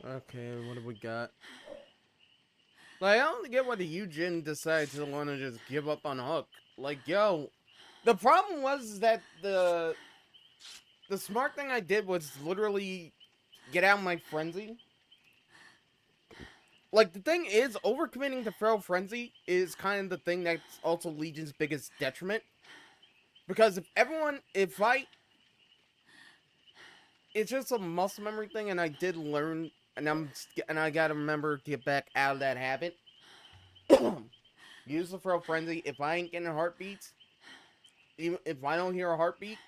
Speaker 1: Okay, what do we got? Like, I don't get why the Eugen decides to want to just give up on Hook. Like, yo, the problem was that the smart thing I did was literally get out my frenzy. Like, the thing is, overcommitting to Feral Frenzy is kind of the thing that's also Legion's biggest detriment. Because it's just a muscle memory thing, and I did learn, and I gotta remember to get back out of that habit. Use the Feral Frenzy. If I ain't getting heartbeats, even if I don't hear a heartbeat,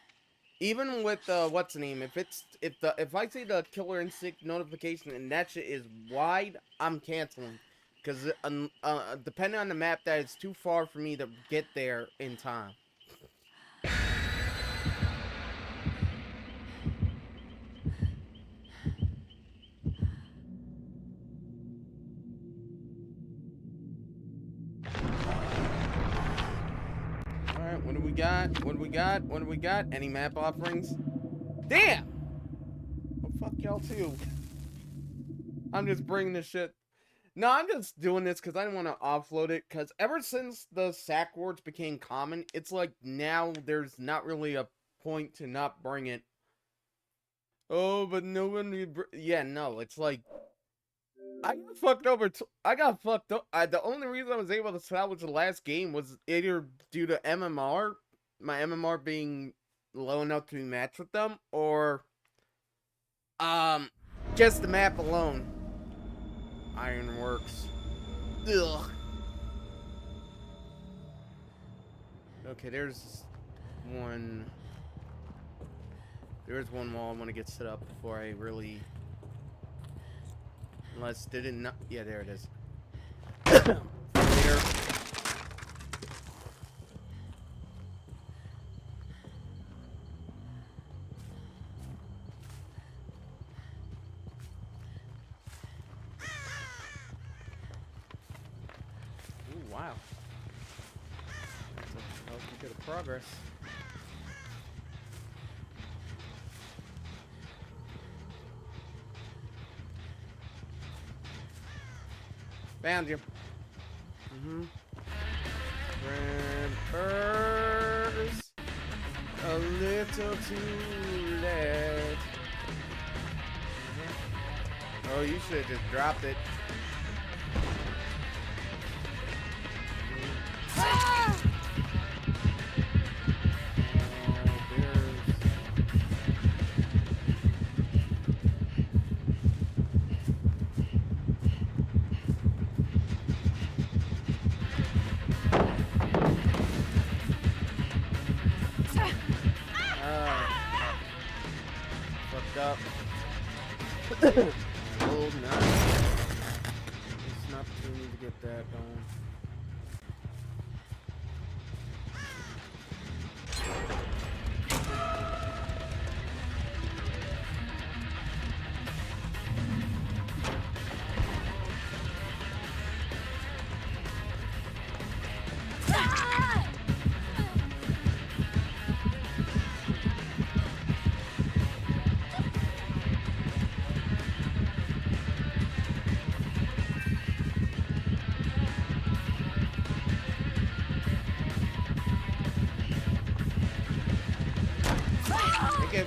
Speaker 1: even with what's the name, if I see the Killer Instinct notification and that shit is wide, I'm canceling, because depending on the map, that is too far for me to get there in time. Alright, what do we got? What do we got? What do we got? Any map offerings? Damn! Well, fuck y'all too. I'm just bringing this shit. No, I'm just doing this because I didn't want to offload it, because ever since the sack wards became common, it's like now there's not really a point to not bring it. Oh, but no one... Yeah, no, it's like... I got fucked over. I got fucked up. The only reason I was able to salvage the last game was either due to MMR, my MMR being low enough to be matched with them, or just the map alone. Ironworks. Ugh. Okay, there's one. There's one wall I want to get set up before I really. Unless did it not? Yeah, there it is. Here. Ooh, wow. That's a healthy bit of progress. Found you. Rampers. A little too late. Oh, you should have just dropped it. Up. Oh, nice. It's an opportunity to get that going. Okay.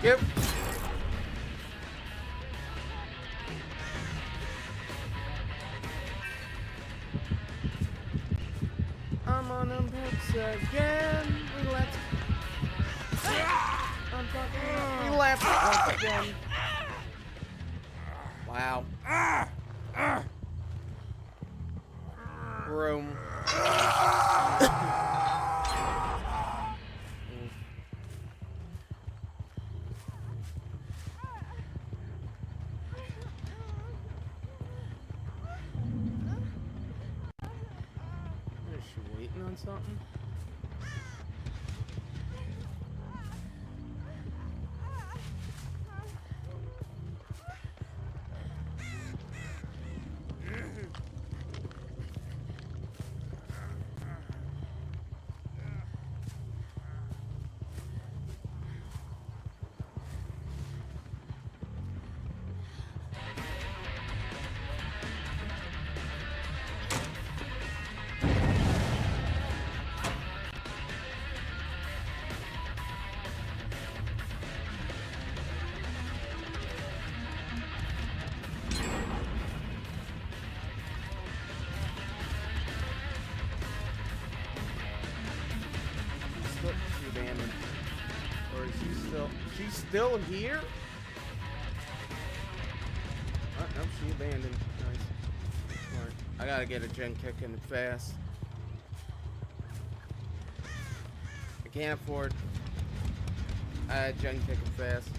Speaker 1: Yep. I'm on a books again. Let's. I'm I'm talking about. We laughed once again. Wow. Room. Is she waiting on something? She abandoned. Or is she still? She's still here? Oh, no, she abandoned. Nice. Smart. I gotta get a gen kick in fast. I can't afford. Gen kick in fast.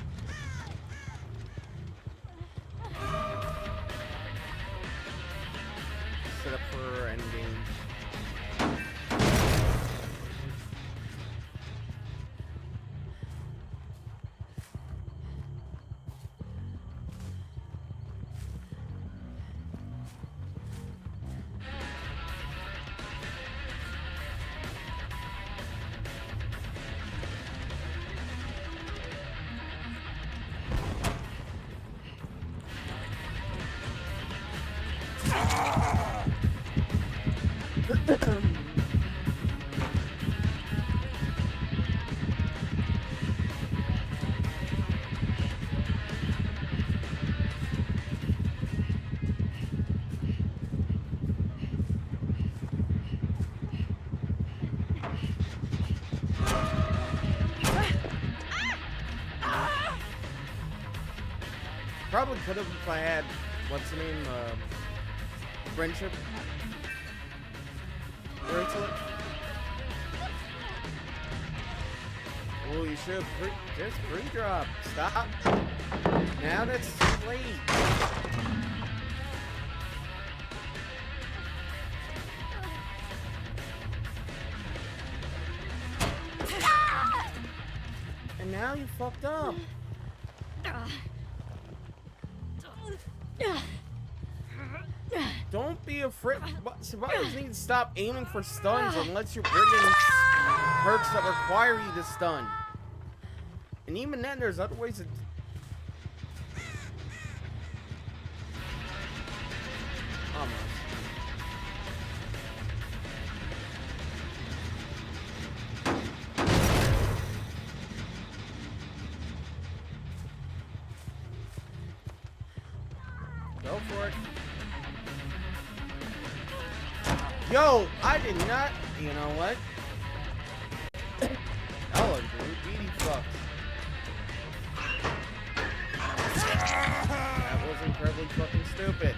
Speaker 1: Set up for endgame. Probably could have if I had, what's the name, friendship bracelet. Oh, you should just pre-drop. Stop. Now that's too late. And now you fucked up. Don't be afraid. Survivors need to stop aiming for stuns unless you're bringing perks that require you to stun. And even then, there's other ways to... Almost. Go for it. Yo, I did not. You know what? Hello, dude. Beady fucks. That was incredibly fucking stupid.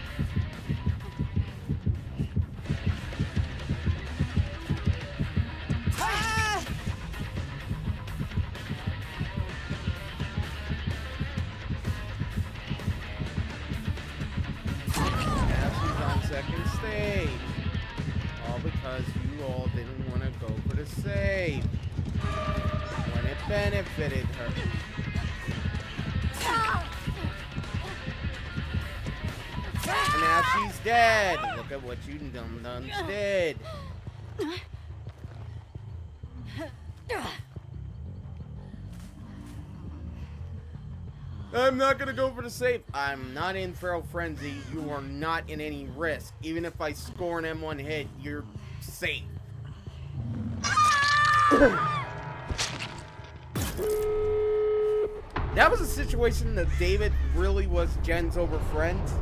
Speaker 1: Second stage. All because you all didn't want to go for the save. When it benefited her. And now she's dead. Look at what you dum-dums did. I'm not gonna go for the save. I'm not in Feral Frenzy. You are not in any risk. Even if I score an M1 hit, you're safe. That was a situation that David really was Jen's over friends.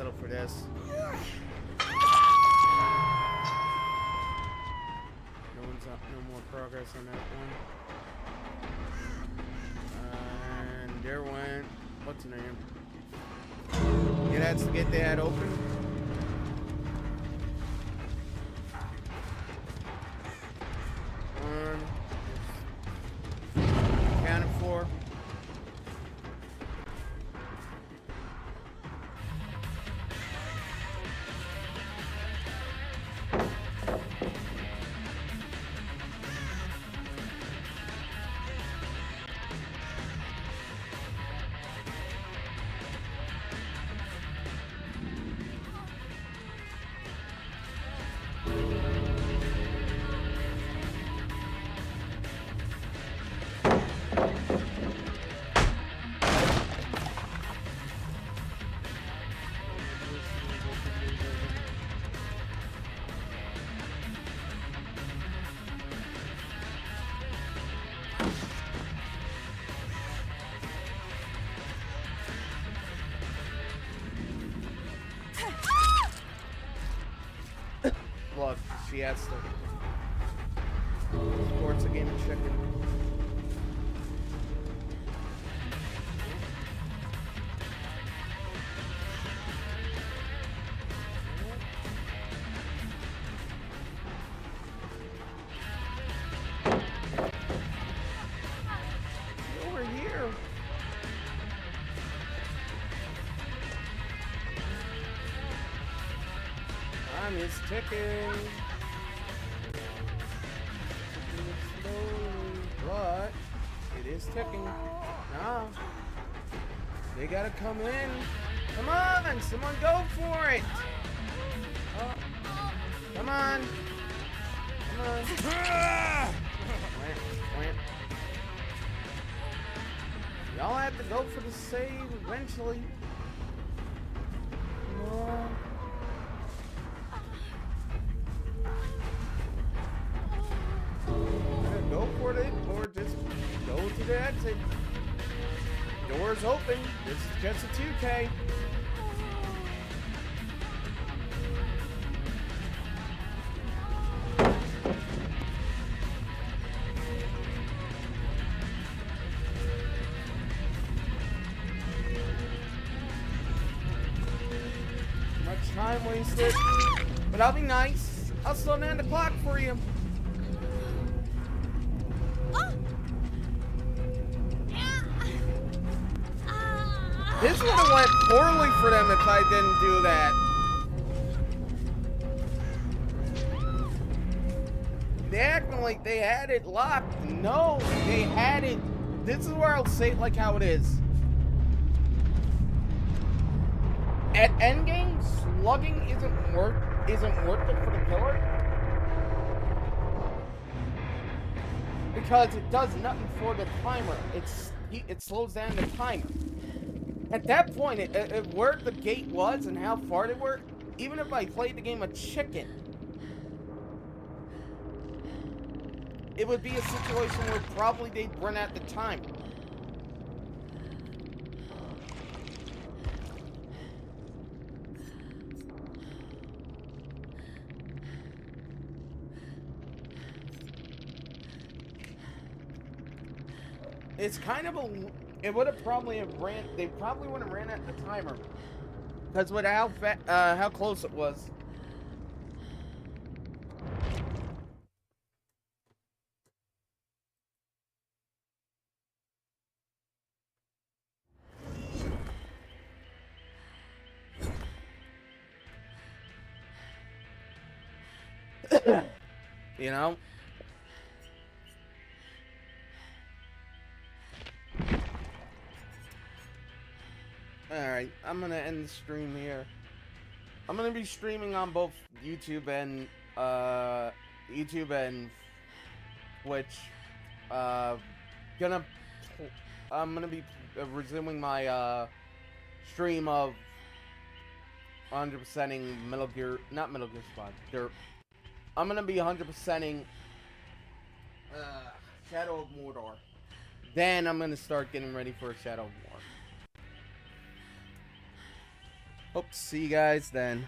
Speaker 1: settle for this. No one's up, no more progress on that one. And there went, what's the name? Yeah, that's to get that open. Counted for. Look, she has to. Sports a game of chicken. Over here. Time is ticking. Slowly, but it is ticking. Nah. They gotta come in. Come on, someone go for it. Come on. Come on. Y'all have to go for the save eventually. Come on. Go for it, or just go to the exit. Doors open. This is just a 2K. Much time wasted. But I'll be nice. I'll slow down the clock for you. This would have went poorly for them if I didn't do that. They acting like they had it locked. No, they had it. This is where I'll say it like how it is. At endgame, slugging isn't worth it for the killer. Because it does nothing for the timer. It slows down the timer. At that point, where the gate was and how far they were, even if I played the game of chicken, it would be a situation where probably they'd run out the time. It's kind of a... It would have probably ran... They probably would have ran out the timer. Because with how close it was. You know? Alright, I'm gonna end the stream here. I'm gonna be streaming on both YouTube and Twitch. I'm gonna be resuming my stream of 100%ing Metal Gear, not Metal Gear Solid, Dirt. I'm gonna be 100%ing Shadow of Mordor. Then I'm gonna start getting ready for Shadow of War. Hope to see you guys then.